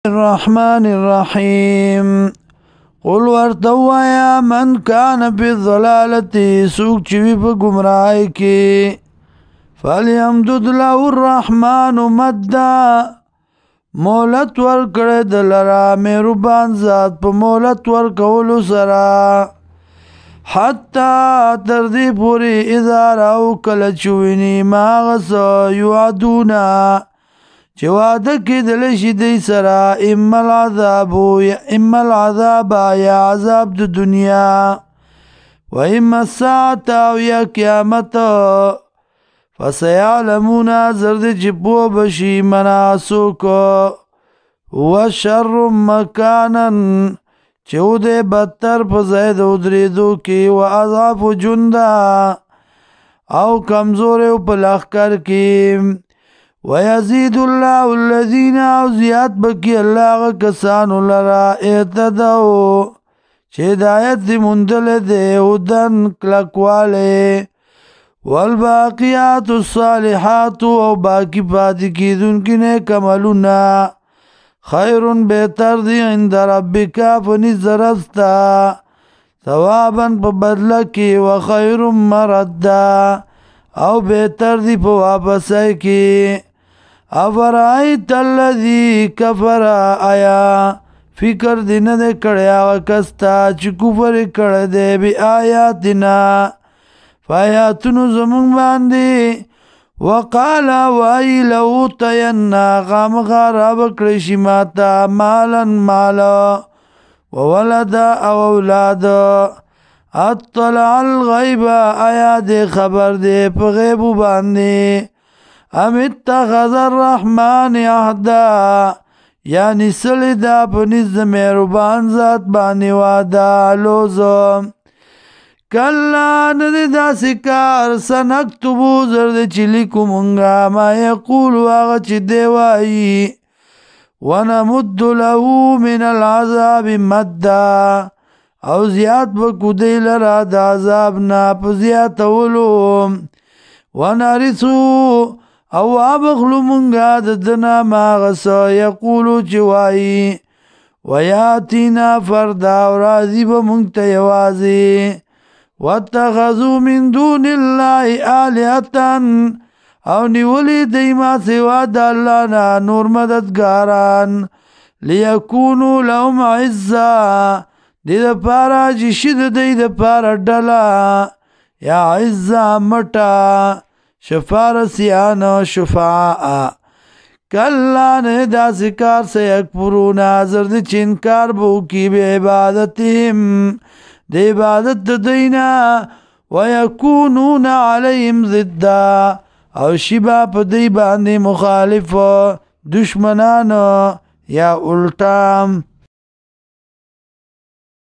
الرحمن الرحیم قل ورتوا یا من کان فی الضلالة سوک چوی پا گمراہی کی فلیمدد له الرحمن مدا مولت ورکڑ دلرا مہربان ذات پا مولت ورکولو سرا حتی تردی پوری اذا راو کلچوینی ماغس یوعدونا چه وعده کی دلشی دی سرا اما العذاب یا عذاب د دنیا و اما الساعة و یا قیامت فسیعلمون زرد چپو بشی مناسو کو و شر مکانا چو دے بدتر پزید ادریدو کی و اضعف جندا او کمزور پلخکر کی وَيَزِيدُ اللَّهُ الَّذِينَ عَوْزِيَاتْ بَكِي اللَّهَ كَسَانُ لَرَا اِعْتَدَوْا چه دایت دی مندل دے ودن کلکوالے والباقیات الصالحات او باقی پاتی کی دن کی نیک عملنا خیر بہتر دی عند ربکا فنز رستا ثوابا پا بدل کی وخیر مردا او بہتر دی پا واپس کی افرائیت اللذی کفر آیا فکر دی ندے کڑے آغا کستا چی کفر کڑے دے بی آیاتنا فآیاتنو زمان باندی وقالا وائی لہو تینا غامغارا بکڑشی ماتا مالا مالا وولدا او اولادا اطلع الغیب آیا دے خبر دے پا غیبو باندی ام اتخذ الرحمن عہدا یعنی سلیدہ پنیز مہربان ذات بانی وادا لوزو کلا ندیدہ سکار سنکتبو زرد چلیکو منگا ما یقولو آغا چی دیوائی ونمد لہو من العذاب مدّا او زیاد بکو دی لرا دا عذابنا پا زیادولو ونارسو او آبخلو منگا ددنا ماغسا یقولو چوائی ویاتینا فردا و راضی بمنگتا یوازی واتخذو من دون اللہ آلیتاً او نیولی دیما سوا دا اللہ نا نور مددگاران لیکونو لهم عزا دی دا پارا جشد دی دا پارا ڈلا یا عزا مٹا شفارسیان شفاعا کلا نے دا سکار سے اکبرونا زرد چنکار بو کی بے عبادتیم دی عبادت دینا ویکونون علیہم ضدہ او شبا پا دی باندی مخالف دشمنان یا الٹام